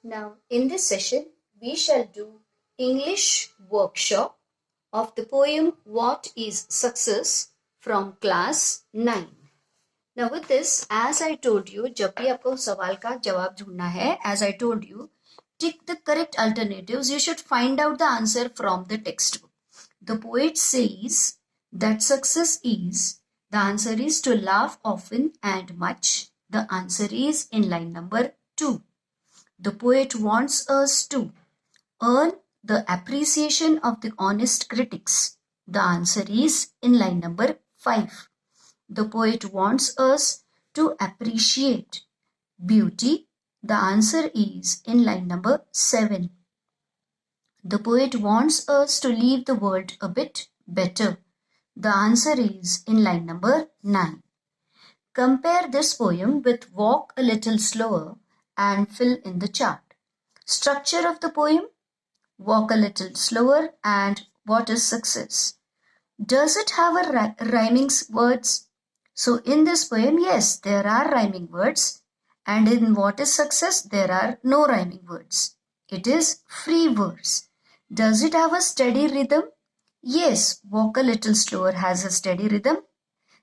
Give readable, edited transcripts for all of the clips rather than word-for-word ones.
Now, in this session, we shall do English workshop of the poem What is Success from class 9. Now, with this, as I told you, जब भी आपको सवाल का जवाब ढूंढना है, as I told you, tick the correct alternatives. You should find out the answer from the textbook. The poet says that success is, the answer is to laugh often and much. The answer is in line number 2. The poet wants us to earn the appreciation of the honest critics. The answer is in line number 5. The poet wants us to appreciate beauty. The answer is in line number 7. The poet wants us to leave the world a bit better. The answer is in line number 9. Compare this poem with Walk a Little Slower and fill in the chart. Structure of the poem: walk a little slower and what is success? Does it have a rhyming words? So in this poem, yes, there are rhyming words, and in what is success, there are no rhyming words. It is free verse. Does it have a steady rhythm? Yes, walk a little slower has a steady rhythm.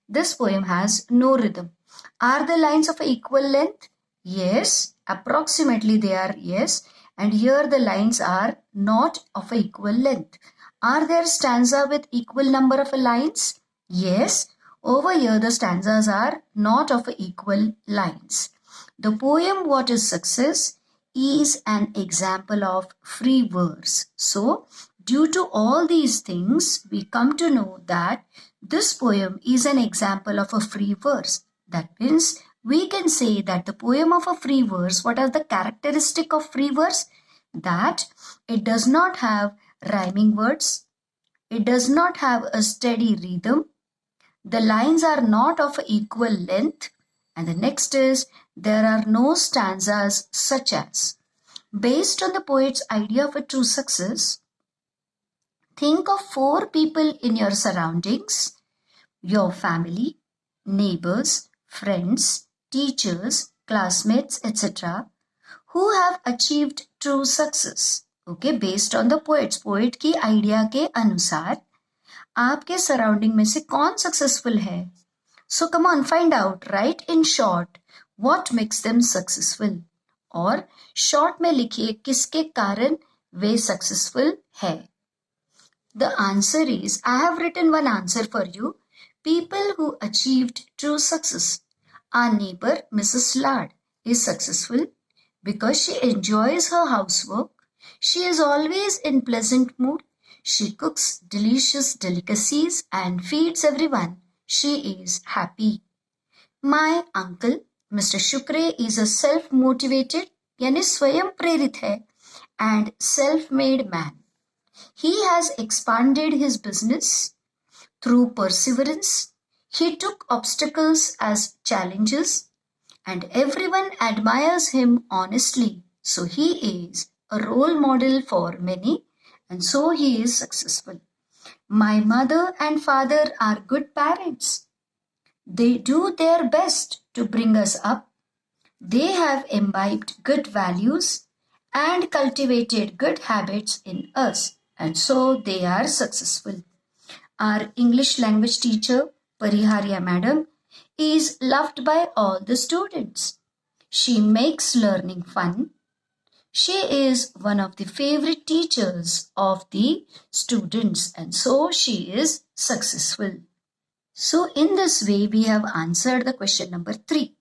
This poem has no rhythm. Are the lines of equal length? Yes, approximately they are, yes. And here the lines are not of equal length. Are there stanza with equal number of lines? Yes. Over here the stanzas are not of equal lines. The poem What is Success is an example of free verse. So, due to all these things, we come to know that this poem is an example of a free verse. That means we can say that the poem of a free verse, what are the characteristic of free verse? That it does not have rhyming words, it does not have a steady rhythm, the lines are not of equal length, and the next is there are no stanzas such as. Based on the poet's idea of a true success, think of 4 people in your surroundings: your family, neighbors, friends, teachers, classmates, etc., who have achieved true success. Okay, based on the poet की idea के अनुसार आपके surrounding में से कौन successful है? So come on, find out. Write in short what makes them successful. और short में लिखिए किसके कारण वे successful है. The answer is, I have written one answer for you. People who achieved true success. Our neighbor, Mrs. Lad, is successful because she enjoys her housework. She is always in pleasant mood. She cooks delicious delicacies and feeds everyone. She is happy. My uncle, Mr. Shukre, is a self-motivated, यानी स्वयं प्रेरित है, and self-made man. He has expanded his business through perseverance. He took obstacles as challenges, and everyone admires him honestly. So he is a role model for many, and so he is successful. My mother and father are good parents. They do their best to bring us up. They have imbibed good values and cultivated good habits in us, and so they are successful. Our English language teacher, Pariharia Madam, is loved by all the students. She makes learning fun. She is one of the favorite teachers of the students, and so she is successful. So in this way, we have answered the question number 3.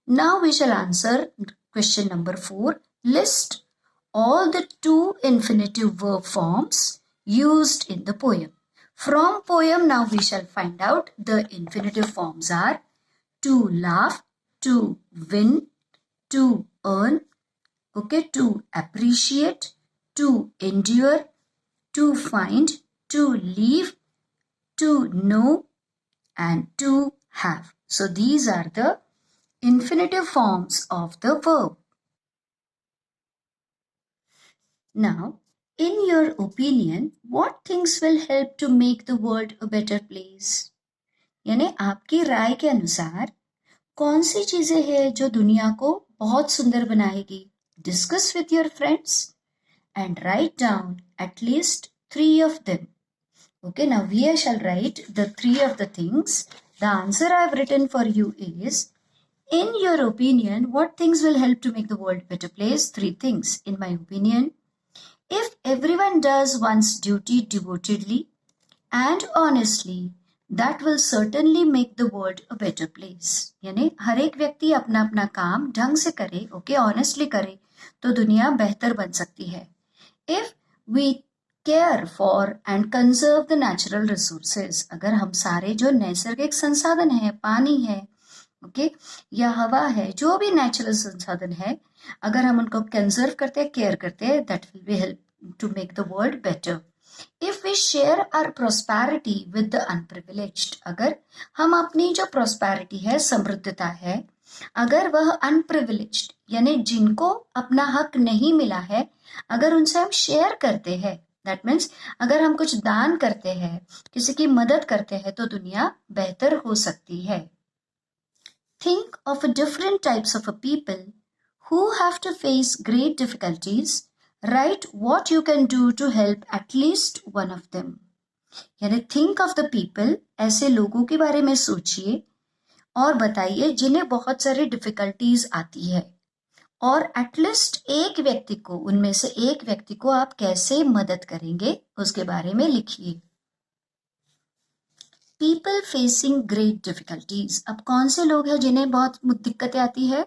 Now we shall answer question number 4. List all the 2 infinitive verb forms used in the poem. From poem, now we shall find out the infinitive forms are to laugh, to win, to earn, okay, to appreciate, to endure, to find, to leave, to know, and to have. So these are the infinitive forms of the verb. Now, in your opinion, what things will help to make the world a better place? यानी आपकी राय के अनुसार कौन सी चीजें हैं जो दुनिया को बहुत सुंदर बनाएगी? Discuss with your friends and write down at least 3 of them. Okay, now we shall write the 3 of the things. The answer I have written for you is, in your opinion, what things will help to make the world a better place? 3 things. In my opinion, if everyone does one's duty devotedly and honestly, that will certainly make the world a better place. यानी हर एक व्यक्ति अपना अपना काम ढंग से करे, okay, honestly करे, तो दुनिया बेहतर बन सकती है. If we care for and conserve the natural resources, अगर हम सारे जो नैसर्गिक संसाधन है, पानी है, ओके, या हवा है, जो भी नेचुरल संसाधन है, अगर हम उनको कंजर्व करते हैं, केयर करते हैं, that will be help to make the world better. If we share our prosperity with the unprivileged, अगर हम अपनी जो prosperity है, समृद्धता है, अगर वह unprivileged यानी जिनको अपना हक नहीं मिला है, अगर उनसे हम शेयर करते हैं, that means अगर हम कुछ दान करते हैं, किसी की मदद करते हैं, तो दुनिया बेहतर हो सकती है. Think of different types of people who have to face great difficulties. Write what you can do to help at least one of them. यानी think of the people, ऐसे लोगों के बारे में सोचिए और बताइए जिन्हें बहुत सारी डिफिकल्टीज आती है, और एटलीस्ट एक व्यक्ति को, उनमें से एक व्यक्ति को आप कैसे मदद करेंगे उसके बारे में लिखिए. People facing great difficulties. अब कौन से लोग हैं जिन्हें बहुत दिक्कतें आती है?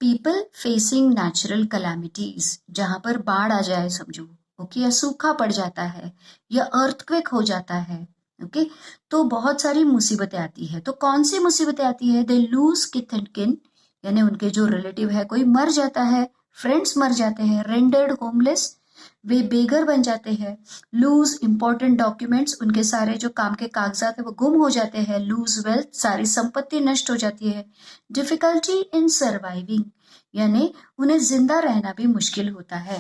पीपल फेसिंग नेचुरल कैलामिटीज, जहां पर बाढ़ आ जाए समझो, ओके, या सूखा पड़ जाता है, या अर्थक्वेक हो जाता है, ओके, तो बहुत सारी मुसीबतें आती है. तो कौन सी मुसीबतें आती है? दे लूज किथ एंड किन, यानी उनके जो रिलेटिव है कोई मर जाता है, फ्रेंड्स मर जाते हैं, रेंडर्ड होमलेस, वे बेगर बन जाते हैं. लूज इंपॉर्टेंट डॉक्यूमेंट्स, उनके सारे जो काम के कागजात है वो गुम हो जाते हैं. लूज वेल्थ, सारी संपत्ति नष्ट हो जाती है. डिफिकल्टी इन सर्वाइविंग, यानी उन्हें जिंदा रहना भी मुश्किल होता है.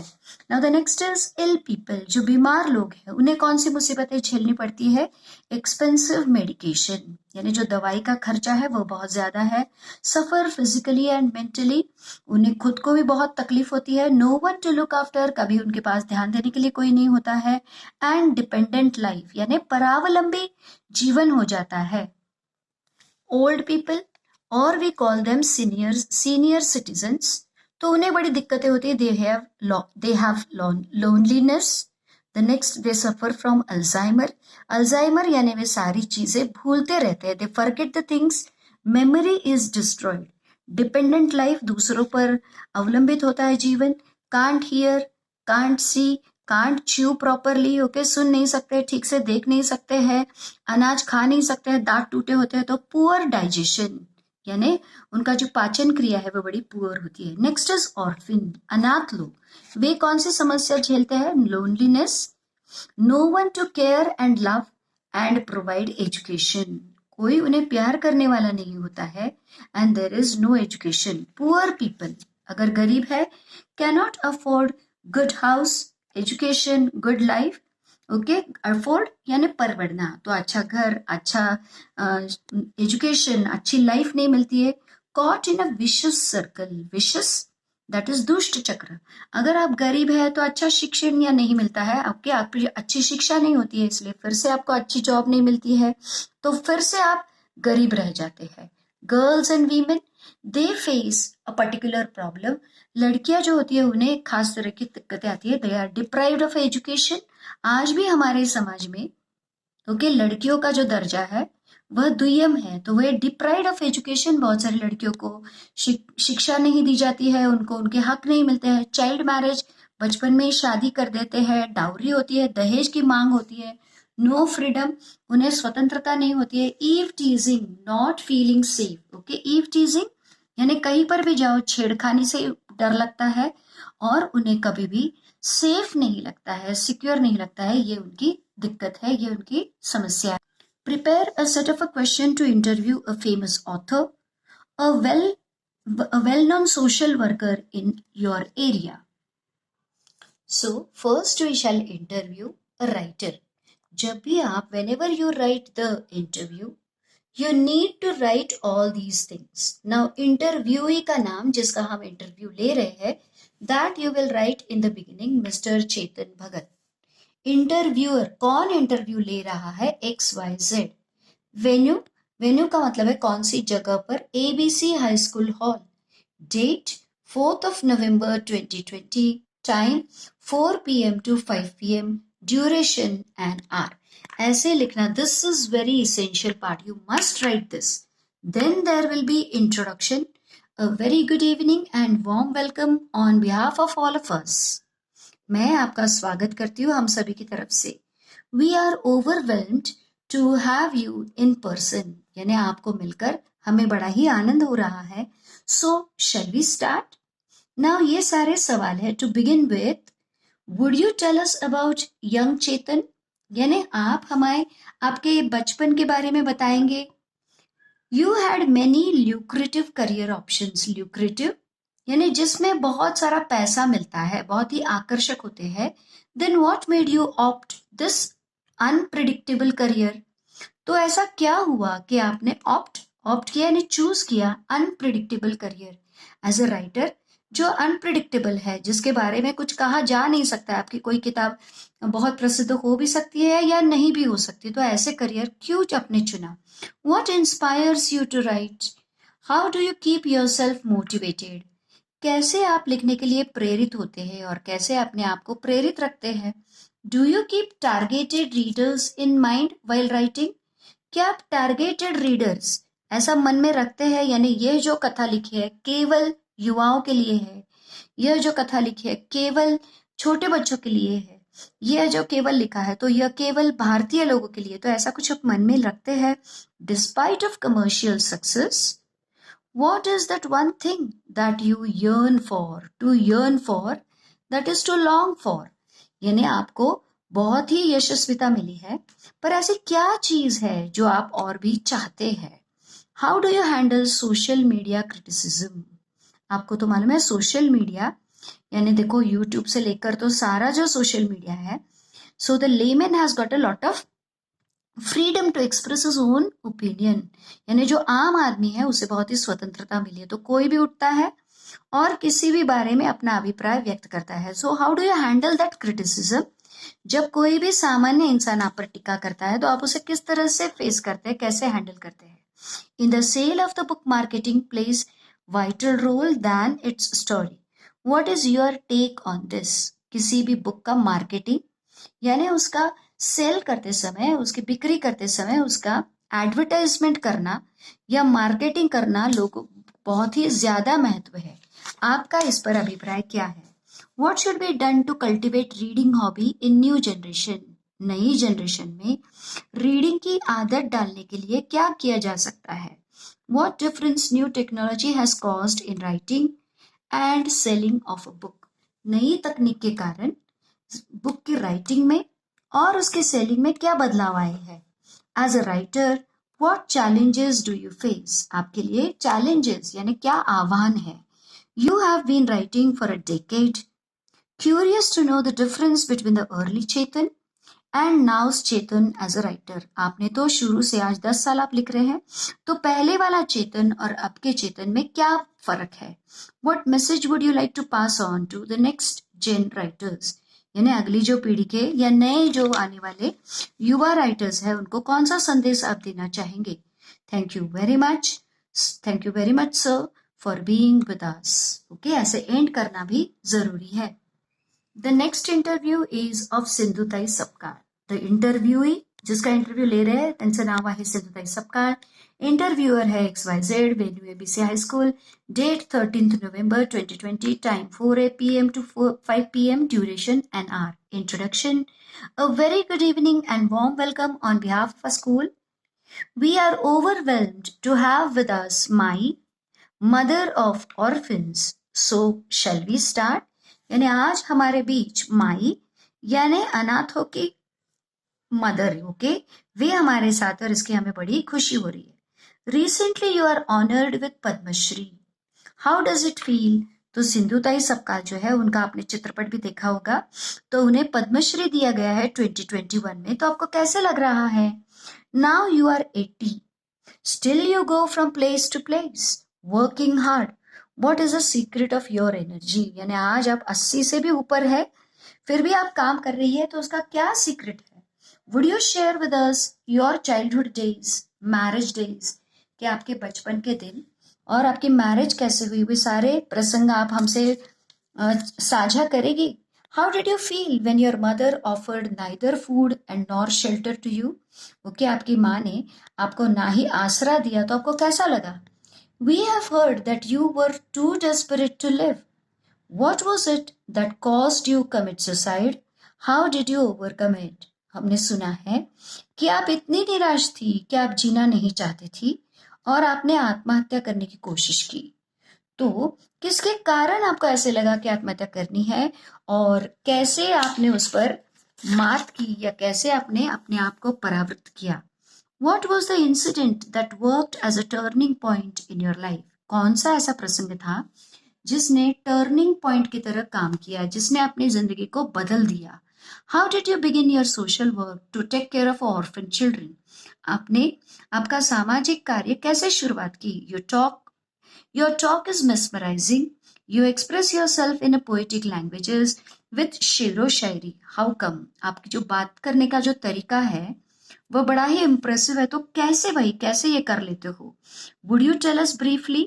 Now the next is ill people, जो बीमार लोग हैं उन्हें कौन सी मुसीबतें झेलनी पड़ती है? एक्सपेंसिव मेडिकेशन, यानी जो दवाई का खर्चा है वो बहुत ज्यादा है. सफर फिजिकली एंड मेंटली, उन्हें खुद को भी बहुत तकलीफ होती है. No one to look after, कभी उनके पास ध्यान देने के लिए कोई नहीं होता है. एंड डिपेंडेंट लाइफ, यानी परावलंबी जीवन हो जाता है. ओल्ड पीपल, और we call them senior citizens, तो उन्हें बड़ी दिक्कतें होती है. They have loneliness. The next, they suffer from Alzheimer. Alzheimer यानी वे सारी चीजें भूलते रहते हैं. They forget the things. Memory is destroyed. Dependent life, दूसरों पर अवलंबित होता है जीवन. Can't hear, can't see, can't chew properly, okay, सुन नहीं सकते, ठीक से देख नहीं सकते हैं. अनाज खा नहीं सकते हैं, दांत टूटे होते हैं. तो पुअर डाइजेशन, यानी उनका जो पाचन क्रिया है वो बड़ी पुअर होती है. नेक्स्ट इज ऑर्फिन, अनाथ लोग. वे कौन सी समस्या झेलते हैं? Loneliness. No one to care and love and provide education, कोई उन्हें प्यार करने वाला नहीं होता है. And there is no education. Poor people, अगर गरीब है, cannot afford good house, education, good life, okay. Afford यानी परवड़ना, तो अच्छा घर, अच्छा एजुकेशन, अच्छी लाइफ नहीं मिलती है. Caught in a vicious circle, vicious that is दुष्ट चक्र. अगर आप गरीब है तो अच्छा शिक्षण या नहीं मिलता है, आपकी अच्छी शिक्षा नहीं होती है, इसलिए फिर से आपको अच्छी जॉब नहीं मिलती है, तो फिर से आप गरीब रह जाते हैं. Girls and women, they face a particular problem. लड़कियां जो होती है उन्हें खास तरह की दिक्कतें आती है. They are deprived of education. आज भी हमारे समाज में, ओके, लड़कियों का जो दर्जा है वह दुय्यम है, तो वह डिप्राइव्ड ऑफ एजुकेशन. बहुत सारी लड़कियों को शिक्षा नहीं दी जाती है, उनको उनके हक नहीं मिलते हैं. चाइल्ड मैरिज, बचपन में ही शादी कर देते हैं. डाउरी होती है, दहेज की मांग होती है. नो फ्रीडम, उन्हें स्वतंत्रता नहीं होती है. Eve teasing, not feeling safe, okay. Eve teasing यानी कहीं पर भी जाओ छेड़खानी से डर लगता है और उन्हें कभी भी सेफ नहीं लगता है, सिक्योर नहीं लगता है. ये उनकी दिक्कत है, ये उनकी समस्या है. Prepare a set of a question to interview a famous author, a well-known social worker in your area. So first we shall interview a writer. जब भी आप, whenever you write the interview, you need to write all these things. Now interviewee का नाम, जिसका हम interview ले रहे हैं, that you will write in the beginning Mr. Chetan Bhagat. Interviewer, कौन इंटरव्यू ले रहा है? XYZ. वेन्यू, वेन्यू का मतलब है कौन सी जगह पर? ABC high school hall. Date 4th November 2020. Time 4 PM to 5 PM. Duration an hour. ऐसे लिखना. This is very essential part. You must write this. Then there will be introduction. A very good evening and warm welcome on behalf of all of us. मैं आपका स्वागत करती हूँ हम सभी की तरफ से. We are overwhelmed to have you in person. यानी आपको मिलकर हमें बड़ा ही आनंद हो रहा है. So shall we start? Now ये सारे सवाल है. To begin with, would you tell us about young Chetan? यानी आप हमें आपके बचपन के बारे में बताएंगे. You had many lucrative career options. Lucrative यानी जिसमें बहुत सारा पैसा मिलता है, बहुत ही आकर्षक होते हैं. Then what made you opt this unpredictable career? तो ऐसा क्या हुआ कि आपने opt किया यानी चूज किया unpredictable career. As a writer, जो अनप्रिडिक्टेबल है, जिसके बारे में कुछ कहा जा नहीं सकता. आपकी कोई किताब बहुत प्रसिद्ध हो भी सकती है या नहीं भी हो सकती. तो ऐसे करियर क्यों आपने चुना? What inspires you to write? How do you keep yourself motivated? कैसे आप लिखने के लिए प्रेरित होते हैं और कैसे अपने आप को प्रेरित रखते हैं? Do you keep targeted readers in mind while writing? क्या आप टारगेटेड रीडर्स ऐसा मन में रखते हैं, यानी ये जो कथा लिखी है केवल युवाओं के लिए है, यह जो कथा लिखी है केवल छोटे बच्चों के लिए है, यह जो केवल लिखा है तो यह केवल भारतीय लोगों के लिए, तो ऐसा कुछ आप मन में रखते हैं. Despite of commercial success, what is that one thing that you yearn for? To yearn for, that is to long for. यानी आपको बहुत ही यशस्विता मिली है, पर ऐसी क्या चीज है जो आप और भी चाहते हैं? How do you handle social media criticism? आपको तो मालूम है सोशल मीडिया यानी देखो यूट्यूब से लेकर तो सारा जो सोशल मीडिया है, so the layman has got a lot of freedom to express his own opinion. यानी जो आम आदमी है उसे बहुत ही स्वतंत्रता मिली है, तो कोई भी उठता है और किसी भी बारे में अपना अभिप्राय व्यक्त करता है. So how do you handle that criticism? जब कोई भी सामान्य इंसान आप पर टिक्का करता है तो आप उसे किस तरह से फेस करते हैं, कैसे हैंडल करते हैं? In the sale of the book, marketing plays vital role than its story. What is your take on this? किसी भी बुक का मार्केटिंग यानी उसका सेल करते समय, उसकी बिक्री करते समय उसका एडवर्टाइजमेंट करना या मार्केटिंग करना लोगों बहुत ही ज्यादा महत्व है. आपका इस पर अभिप्राय क्या है? What should be done to cultivate reading hobby in new generation? नई जनरेशन में रीडिंग की आदत डालने के लिए क्या किया जा सकता है? What difference new technology has caused in writing and selling of a book? नई तकनीक के कारण बुक की राइटिंग में और उसके सेलिंग में क्या बदलाव आए हैं? As a writer, what challenges do you face? आपके लिए challenges यानी क्या आह्वान है? You have been writing for a decade. Curious to know the difference between the early Chetan and now's Chetan as a writer. आपने तो शुरू से आज 10 साल आप लिख रहे हैं, तो पहले वाला चेतन और अब के चेतन में क्या फर्क है? What message would you like to pass on to the next gen writers? यानी अगली जो पीढ़ी के या नए जो आने वाले युवा राइटर्स हैं उनको कौन सा संदेश आप देना चाहेंगे? Thank you very much sir for being with us. Okay, ऐसे एंड करना भी जरूरी है. The next interview is of Sindhutai Sapkal. The interviewee जिसका इंटरव्यू ले रहे हैं त्यांचं नाव आहे सिंधुताई सपकाळ. इंटरव्यूअर है XYZ, venue ABC high school, date 13th November 2020, time 4 PM to 5 PM, duration an hour. Introduction. A very good evening and warm welcome on behalf of our school. We are overwhelmed to have with us my mother of orphans. So shall we start? यानी आज हमारे बीच माई यानी अनाथों की mother, okay, वे हमारे साथ और इसकी हमें बड़ी खुशी हो रही है. Recently you are honoured with Padmashri. How does it feel? तो सिंधुताई सपकाळ जो है उनका आपने चित्रपट भी देखा होगा, तो उन्हें पद्मश्री दिया गया है 2021 में. तो आपको कैसे लग रहा है? Now you are 80, still you go from place to place, working hard. What is the secret of your energy? यानी आज आप 80 से भी ऊपर है, फिर भी आप काम कर रही है, तो उसका क्या सीक्रेट है? Would you share with us your childhood days, marriage days? कि आपके बचपन के दिन और आपकी मैरिज कैसे हुई, वे सारे प्रसंग आप हमसे साझा करेगी. How did you feel when your mother offered neither food and nor shelter to you? Okay, आपकी माँ ने आपको ना ही आसरा दिया, तो आपको कैसा लगा? We have heard that you were too desperate to live. What was it that caused you commit suicide? How did you overcome it? हमने सुना है कि आप इतनी निराश थी कि आप जीना नहीं चाहती थी और आपने आत्महत्या करने की कोशिश की. तो किसके कारण आपको ऐसे लगा कि आत्महत्या करनी है और कैसे आपने उस पर मात की या कैसे आपने अपने आप को परावृत्त किया? What was the incident that worked as a turning point in your life? कौन सा ऐसा प्रसंग था जिसने टर्निंग पॉइंट की तरह काम किया, जिसने अपनी जिंदगी को बदल दिया? How did you begin your social work to take care of orphan children? आपने आपका सामाजिक कार्य कैसे शुरुआत की? Your talk is mesmerizing. You express yourself in a poetic languages with शेरो शायरी. How come? आपकी जो बात करने का जो तरीका है वो बड़ा ही इम्प्रेसिव है, तो कैसे भाई, कैसे ये कर लेते हो? Would you tell us briefly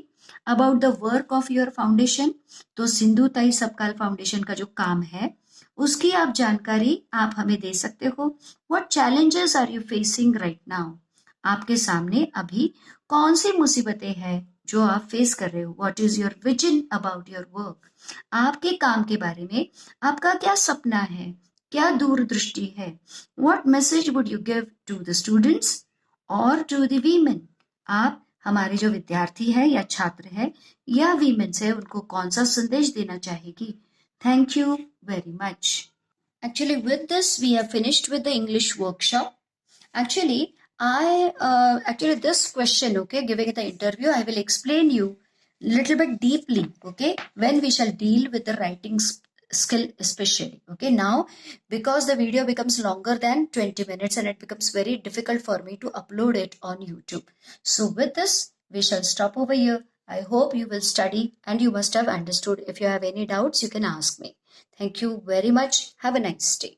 about the work of your foundation? तो सिंधु ताई सबकाल फाउंडेशन का जो काम है उसकी आप जानकारी आप हमें दे सकते हो. What challenges are you facing right now? आपके सामने अभी कौन सी मुसीबतें हैं जो आप फेस कर रहे हो? What is your vision about your work? आपके काम के बारे में आपका क्या सपना है, क्या दूरदृष्टि है? What message would you give to the students or to the women? आप हमारे जो विद्यार्थी है या छात्र है या वीमेन्स है, उनको कौन सा संदेश देना चाहेगी? Thank you very much. Actually, with this, we have finished with the English workshop. Actually, this question, okay, giving the interview, I will explain you little bit deeply, okay, when we shall deal with the writing skill especially. Okay, now because the video becomes longer than 20 minutes and it becomes very difficult for me to upload it on YouTube. So with this, we shall stop over here. I hope you will study and you must have understood. If you have any doubts, you can ask me. Thank you very much. Have a nice day.